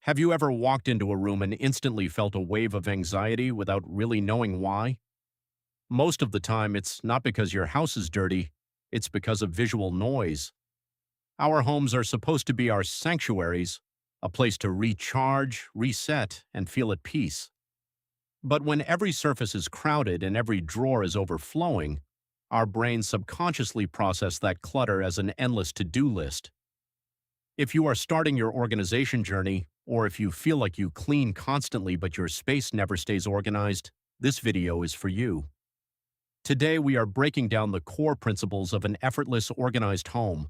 Have you ever walked into a room and instantly felt a wave of anxiety without really knowing why? Most of the time, it's not because your house is dirty, it's because of visual noise. Our homes are supposed to be our sanctuaries, a place to recharge, reset, and feel at peace. But when every surface is crowded and every drawer is overflowing, our brains subconsciously process that clutter as an endless to-do list. If you are starting your organization journey, or if you feel like you clean constantly but your space never stays organized, this video is for you. Today we are breaking down the core principles of an effortless, organized home.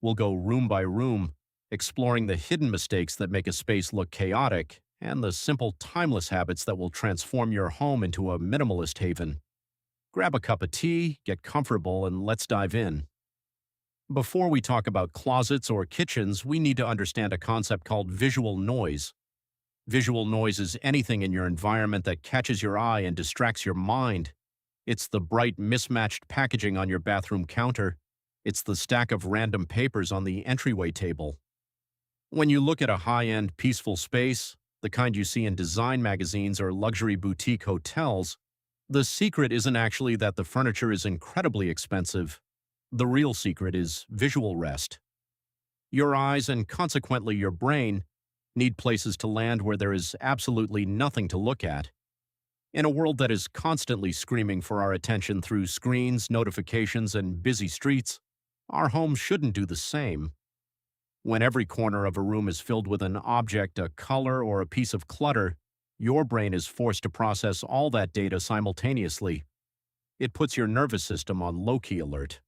We'll go room by room, exploring the hidden mistakes that make a space look chaotic and the simple, timeless habits that will transform your home into a minimalist haven. Grab a cup of tea, get comfortable, and let's dive in. Before we talk about closets or kitchens, we need to understand a concept called visual noise. Visual noise is anything in your environment that catches your eye and distracts your mind. It's the bright, mismatched packaging on your bathroom counter. It's the stack of random papers on the entryway table. When you look at a high-end, peaceful space, the kind you see in design magazines or luxury boutique hotels, the secret isn't actually that the furniture is incredibly expensive. The real secret is visual rest. Your eyes, and consequently your brain, need places to land where there is absolutely nothing to look at. In a world that is constantly screaming for our attention through screens, notifications, and busy streets, our homes shouldn't do the same. When every corner of a room is filled with an object, a color, or a piece of clutter, your brain is forced to process all that data simultaneously. It puts your nervous system on low-key alert.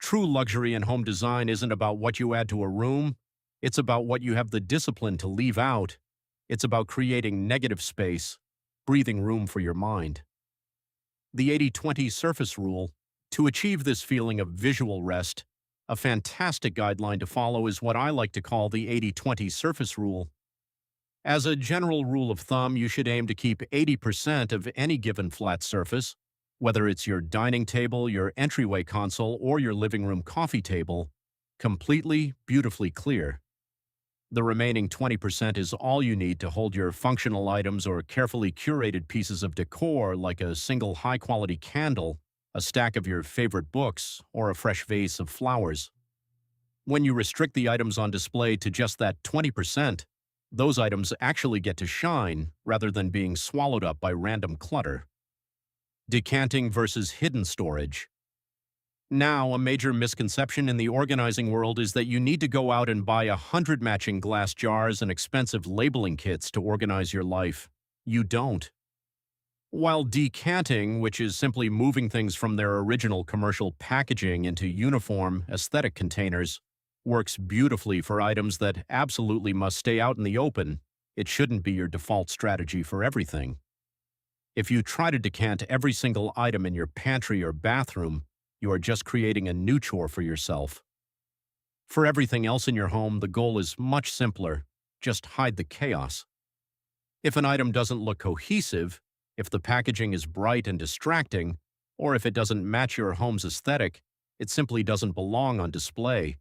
True luxury in home design isn't about what you add to a room, it's about what you have the discipline to leave out. It's about creating negative space, breathing room for your mind. The 80-20 surface rule. To achieve this feeling of visual rest, a fantastic guideline to follow is what I like to call the 80-20 surface rule. As a general rule of thumb, you should aim to keep 80% of any given flat surface, whether it's your dining table, your entryway console, or your living room coffee table, completely, beautifully clear. The remaining 20% is all you need to hold your functional items or carefully curated pieces of decor like a single high-quality candle, a stack of your favorite books, or a fresh vase of flowers. When you restrict the items on display to just that 20%, those items actually get to shine rather than being swallowed up by random clutter. Decanting versus hidden storage. Now, a major misconception in the organizing world is that you need to go out and buy 100 matching glass jars and expensive labeling kits to organize your life. You don't. While decanting, which is simply moving things from their original commercial packaging into uniform, aesthetic containers, works beautifully for items that absolutely must stay out in the open, it shouldn't be your default strategy for everything. If you try to decant every single item in your pantry or bathroom, you are just creating a new chore for yourself. For everything else in your home, the goal is much simpler. Just hide the chaos. If an item doesn't look cohesive, if the packaging is bright and distracting, or if it doesn't match your home's aesthetic, it simply doesn't belong on display.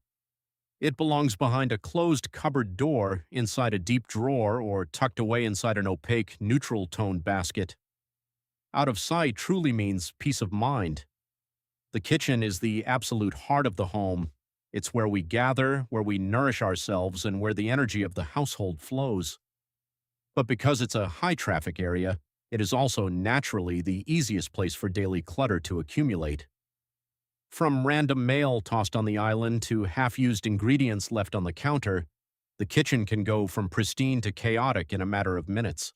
It belongs behind a closed cupboard door, inside a deep drawer, or tucked away inside an opaque, neutral-toned basket. Out of sight truly means peace of mind. The kitchen is the absolute heart of the home. It's where we gather, where we nourish ourselves, and where the energy of the household flows. But because it's a high-traffic area, it is also naturally the easiest place for daily clutter to accumulate. From random mail tossed on the island to half-used ingredients left on the counter, the kitchen can go from pristine to chaotic in a matter of minutes.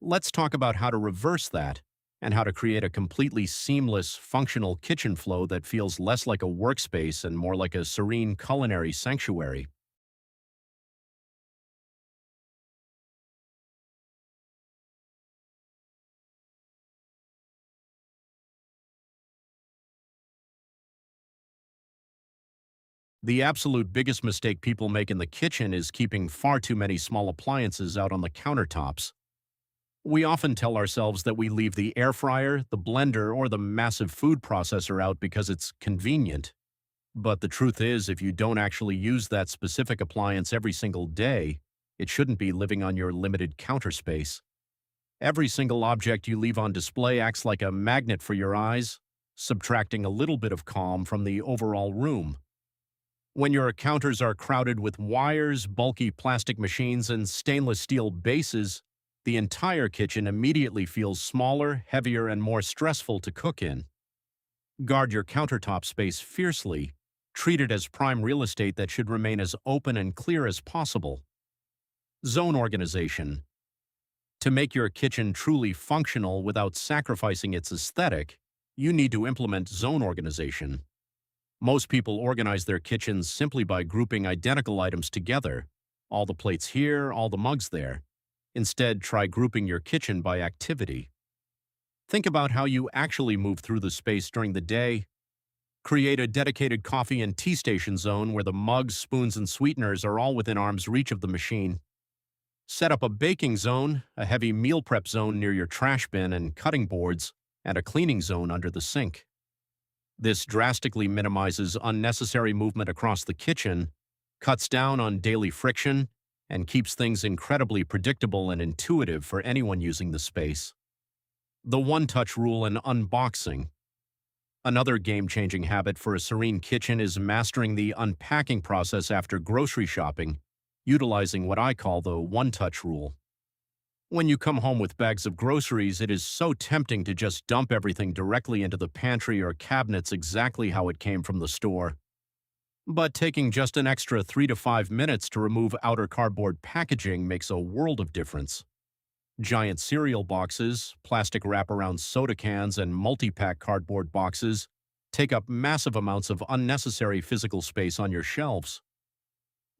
Let's talk about how to reverse that and how to create a completely seamless, functional kitchen flow that feels less like a workspace and more like a serene culinary sanctuary. The absolute biggest mistake people make in the kitchen is keeping far too many small appliances out on the countertops. We often tell ourselves that we leave the air fryer, the blender, or the massive food processor out because it's convenient. But the truth is, if you don't actually use that specific appliance every single day, It shouldn't be living on your limited counter space. Every single object you leave on display acts like a magnet for your eyes, subtracting a little bit of calm from the overall room. When your counters are crowded with wires, bulky plastic machines, and stainless steel bases, the entire kitchen immediately feels smaller, heavier, and more stressful to cook in. Guard your countertop space fiercely. Treat it as prime real estate that should remain as open and clear as possible. Zone organization. To make your kitchen truly functional without sacrificing its aesthetic, you need to implement zone organization. Most people organize their kitchens simply by grouping identical items together. All the plates here, all the mugs there. Instead, try grouping your kitchen by activity. Think about how you actually move through the space during the day. Create a dedicated coffee and tea station zone where the mugs, spoons, and sweeteners are all within arm's reach of the machine. Set up a baking zone, a heavy meal prep zone near your trash bin and cutting boards, and a cleaning zone under the sink. This drastically minimizes unnecessary movement across the kitchen, cuts down on daily friction, and keeps things incredibly predictable and intuitive for anyone using the space. The one-touch rule and unboxing. Another game-changing habit for a serene kitchen is mastering the unpacking process after grocery shopping, utilizing what I call the one-touch rule. When you come home with bags of groceries, it is so tempting to just dump everything directly into the pantry or cabinets exactly how it came from the store. But taking just an extra 3 to 5 minutes to remove outer cardboard packaging makes a world of difference. Giant cereal boxes, plastic wraparound soda cans, and multi-pack cardboard boxes take up massive amounts of unnecessary physical space on your shelves.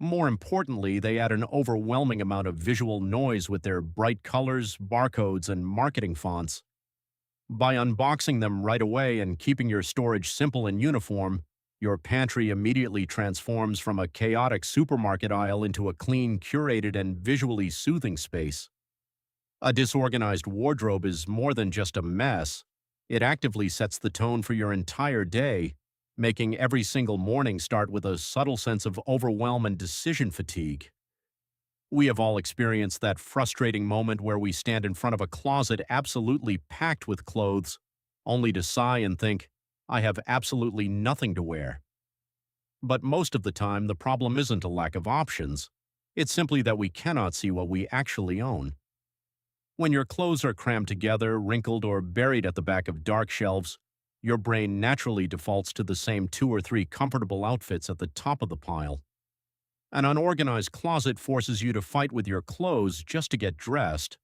More importantly, they add an overwhelming amount of visual noise with their bright colors, barcodes, and marketing fonts. By unboxing them right away and keeping your storage simple and uniform, your pantry immediately transforms from a chaotic supermarket aisle into a clean, curated, and visually soothing space. A disorganized wardrobe is more than just a mess. It actively sets the tone for your entire day, making every single morning start with a subtle sense of overwhelm and decision fatigue. We have all experienced that frustrating moment where we stand in front of a closet absolutely packed with clothes, only to sigh and think, I have absolutely nothing to wear. But most of the time, the problem isn't a lack of options. It's simply that we cannot see what we actually own. When your clothes are crammed together, wrinkled, or buried at the back of dark shelves, your brain naturally defaults to the same 2 or 3 comfortable outfits at the top of the pile. An unorganized closet forces you to fight with your clothes just to get dressed,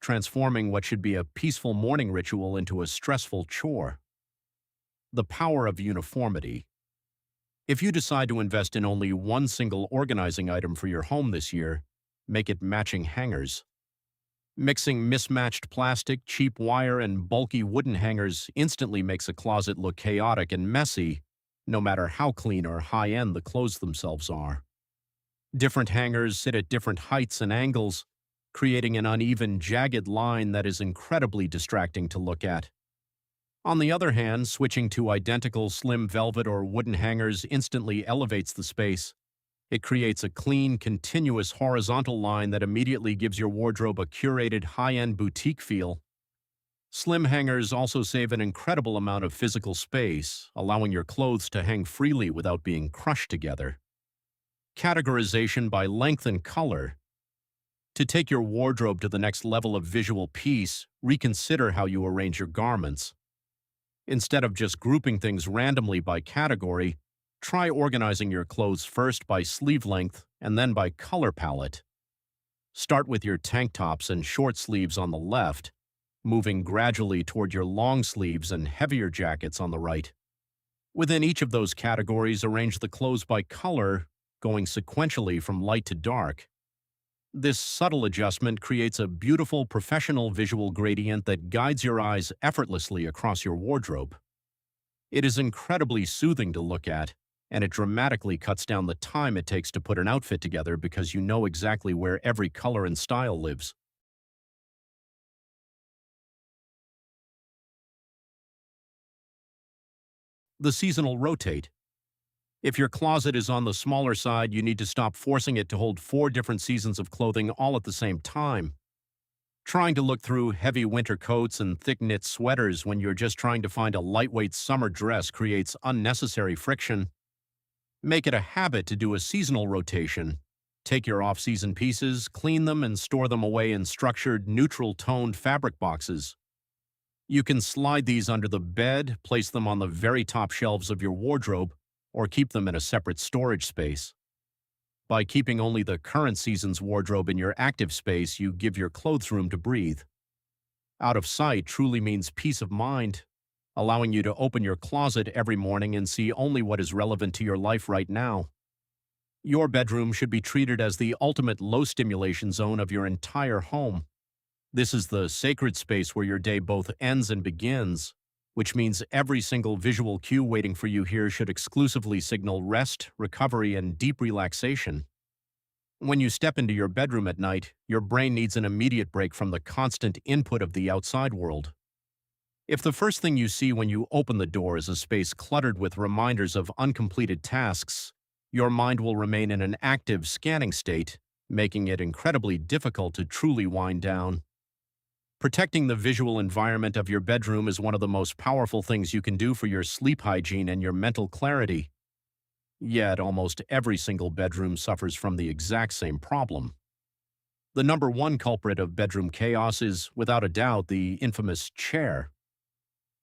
transforming what should be a peaceful morning ritual into a stressful chore. The power of uniformity. If you decide to invest in only one single organizing item for your home this year, make it matching hangers. Mixing mismatched plastic, cheap wire, and bulky wooden hangers instantly makes a closet look chaotic and messy, no matter how clean or high-end the clothes themselves are. Different hangers sit at different heights and angles, creating an uneven, jagged line that is incredibly distracting to look at. On the other hand, switching to identical slim velvet or wooden hangers instantly elevates the space. It creates a clean, continuous horizontal line that immediately gives your wardrobe a curated, high-end boutique feel. Slim hangers also save an incredible amount of physical space, allowing your clothes to hang freely without being crushed together. Categorization by length and color. To take your wardrobe to the next level of visual peace, reconsider how you arrange your garments. Instead of just grouping things randomly by category, try organizing your clothes first by sleeve length and then by color palette. Start with your tank tops and short sleeves on the left, moving gradually toward your long sleeves and heavier jackets on the right. Within each of those categories, arrange the clothes by color, going sequentially from light to dark. This subtle adjustment creates a beautiful, professional visual gradient that guides your eyes effortlessly across your wardrobe. It is incredibly soothing to look at, and it dramatically cuts down the time it takes to put an outfit together because you know exactly where every color and style lives. The seasonal rotate. If your closet is on the smaller side, you need to stop forcing it to hold 4 different seasons of clothing all at the same time. Trying to look through heavy winter coats and thick knit sweaters when you're just trying to find a lightweight summer dress creates unnecessary friction. Make it a habit to do a seasonal rotation. Take your off season pieces, clean them, and store them away in structured, neutral toned fabric boxes. You can slide these under the bed, place them on the very top shelves of your wardrobe, or keep them in a separate storage space. By keeping only the current season's wardrobe in your active space, you give your clothes room to breathe. Out of sight truly means peace of mind, allowing you to open your closet every morning and see only what is relevant to your life right now. Your bedroom should be treated as the ultimate low stimulation zone of your entire home. This is the sacred space where your day both ends and begins, which means every single visual cue waiting for you here should exclusively signal rest, recovery, and deep relaxation. When you step into your bedroom at night, your brain needs an immediate break from the constant input of the outside world. If the first thing you see when you open the door is a space cluttered with reminders of uncompleted tasks, your mind will remain in an active scanning state, making it incredibly difficult to truly wind down. Protecting the visual environment of your bedroom is one of the most powerful things you can do for your sleep hygiene and your mental clarity. Yet, almost every single bedroom suffers from the exact same problem. The number one culprit of bedroom chaos is, without a doubt, the infamous chair.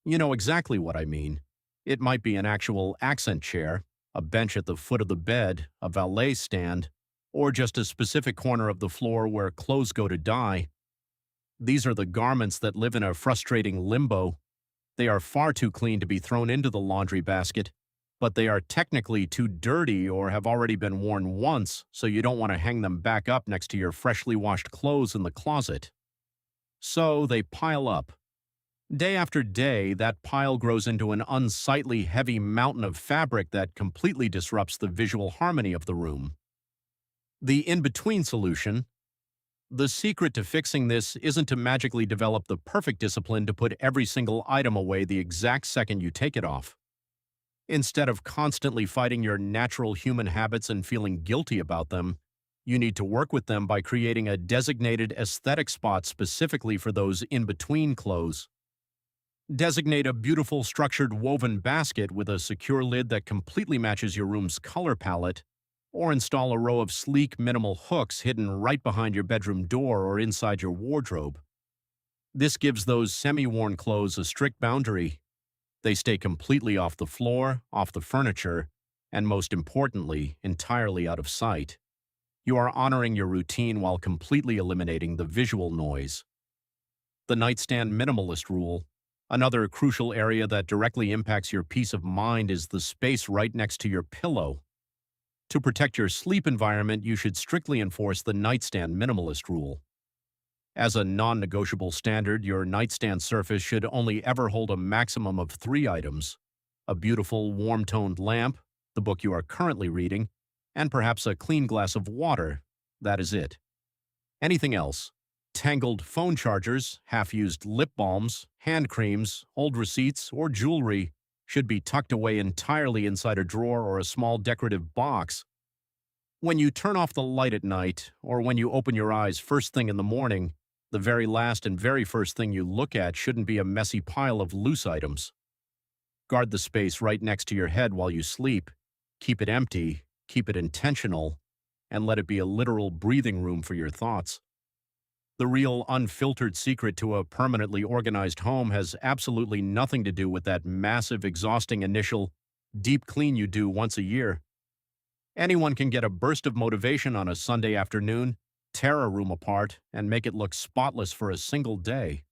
You know exactly what I mean. It might be an actual accent chair, a bench at the foot of the bed, a valet stand, or just a specific corner of the floor where clothes go to die. These are the garments that live in a frustrating limbo. They are far too clean to be thrown into the laundry basket, but they are technically too dirty or have already been worn once, so you don't want to hang them back up next to your freshly washed clothes in the closet. So they pile up. Day after day, that pile grows into an unsightly, heavy mountain of fabric that completely disrupts the visual harmony of the room. The in-between solution. The secret to fixing this isn't to magically develop the perfect discipline to put every single item away the exact second you take it off. Instead of constantly fighting your natural human habits and feeling guilty about them, you need to work with them by creating a designated aesthetic spot specifically for those in-between clothes. Designate a beautiful structured woven basket with a secure lid that completely matches your room's color palette, or install a row of sleek, minimal hooks hidden right behind your bedroom door or inside your wardrobe. This gives those semi-worn clothes a strict boundary. They stay completely off the floor, off the furniture, and most importantly, entirely out of sight. You are honoring your routine while completely eliminating the visual noise. The nightstand minimalist rule. Another crucial area that directly impacts your peace of mind is the space right next to your pillow. To protect your sleep environment, you should strictly enforce the nightstand minimalist rule. As a non-negotiable standard, your nightstand surface should only ever hold a maximum of 3 items: a beautiful, warm-toned lamp, the book you are currently reading, and perhaps a clean glass of water. That is it. Anything else, tangled phone chargers, half-used lip balms, hand creams, old receipts, or jewelry, should be tucked away entirely inside a drawer or a small decorative box. When you turn off the light at night, or when you open your eyes first thing in the morning, the very last and very first thing you look at shouldn't be a messy pile of loose items. Guard the space right next to your head while you sleep. Keep it empty, keep it intentional, and let it be a literal breathing room for your thoughts. The real unfiltered secret to a permanently organized home has absolutely nothing to do with that massive, exhausting initial deep clean you do once a year. Anyone can get a burst of motivation on a Sunday afternoon, tear a room apart, and make it look spotless for a single day.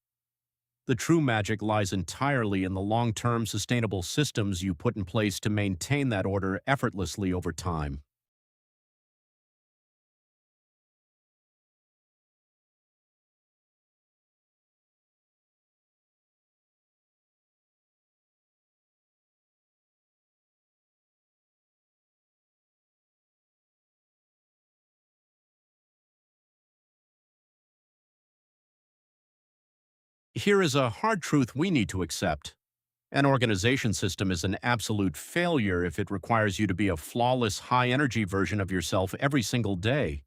The true magic lies entirely in the long-term sustainable systems you put in place to maintain that order effortlessly over time. Here is a hard truth we need to accept. An organization system is an absolute failure if it requires you to be a flawless, high-energy version of yourself every single day.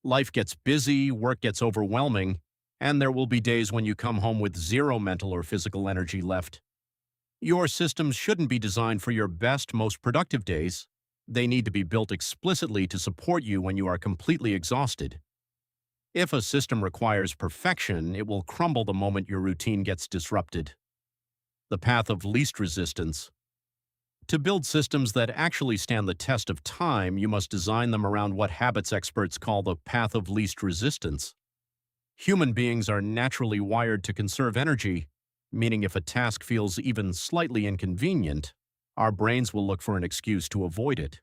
Life gets busy, work gets overwhelming, and there will be days when you come home with zero mental or physical energy left. Your systems shouldn't be designed for your best, most productive days. They need to be built explicitly to support you when you are completely exhausted. If a system requires perfection, it will crumble the moment your routine gets disrupted. The path of least resistance. To build systems that actually stand the test of time, you must design them around what habits experts call the path of least resistance. Human beings are naturally wired to conserve energy, meaning if a task feels even slightly inconvenient, our brains will look for an excuse to avoid it.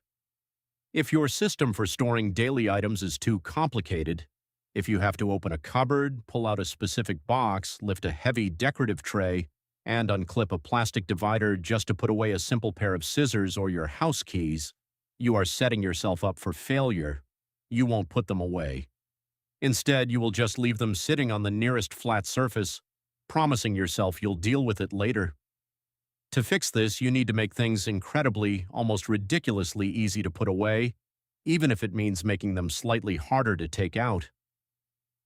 If your system for storing daily items is too complicated, if you have to open a cupboard, pull out a specific box, lift a heavy decorative tray, and unclip a plastic divider just to put away a simple pair of scissors or your house keys, you are setting yourself up for failure. You won't put them away. Instead, you will just leave them sitting on the nearest flat surface, promising yourself you'll deal with it later. To fix this, you need to make things incredibly, almost ridiculously easy to put away, even if it means making them slightly harder to take out.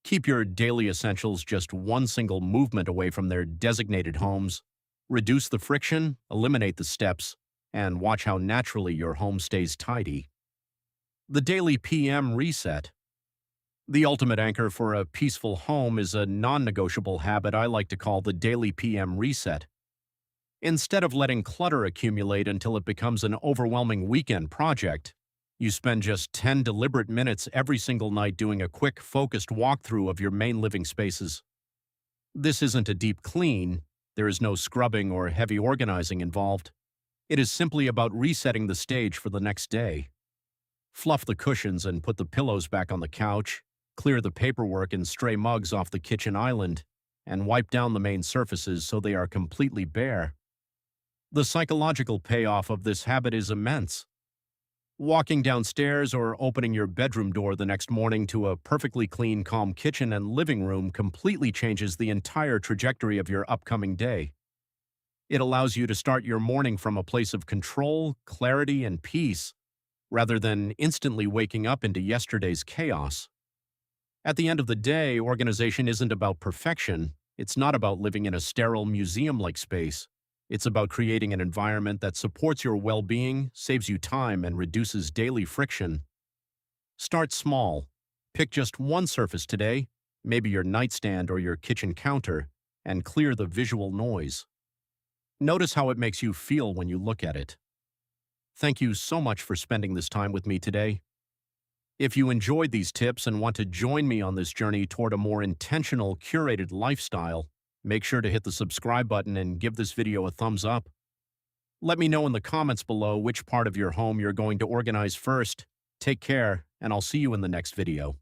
Keep your daily essentials just one single movement away from their designated homes. Reduce the friction, eliminate the steps, and watch how naturally your home stays tidy. The daily PM reset. The ultimate anchor for a peaceful home is a non-negotiable habit I like to call the daily PM reset. Instead of letting clutter accumulate until it becomes an overwhelming weekend project, you spend just 10 deliberate minutes every single night doing a quick, focused walkthrough of your main living spaces. This isn't a deep clean. There is no scrubbing or heavy organizing involved. It is simply about resetting the stage for the next day. Fluff the cushions and put the pillows back on the couch, clear the paperwork and stray mugs off the kitchen island, and wipe down the main surfaces so they are completely bare. The psychological payoff of this habit is immense. Walking downstairs or opening your bedroom door the next morning to a perfectly clean, calm kitchen and living room completely changes the entire trajectory of your upcoming day. It allows you to start your morning from a place of control, clarity, and peace, rather than instantly waking up into yesterday's chaos. At the end of the day, organization isn't about perfection. It's not about living in a sterile museum-like space. It's about creating an environment that supports your well-being, saves you time, and reduces daily friction. Start small. Pick just one surface today, maybe your nightstand or your kitchen counter, and clear the visual noise. Notice how it makes you feel when you look at it. Thank you so much for spending this time with me today. If you enjoyed these tips and want to join me on this journey toward a more intentional, curated lifestyle, make sure to hit the subscribe button and give this video a thumbs up. Let me know in the comments below which part of your home you're going to organize first. Take care, and I'll see you in the next video.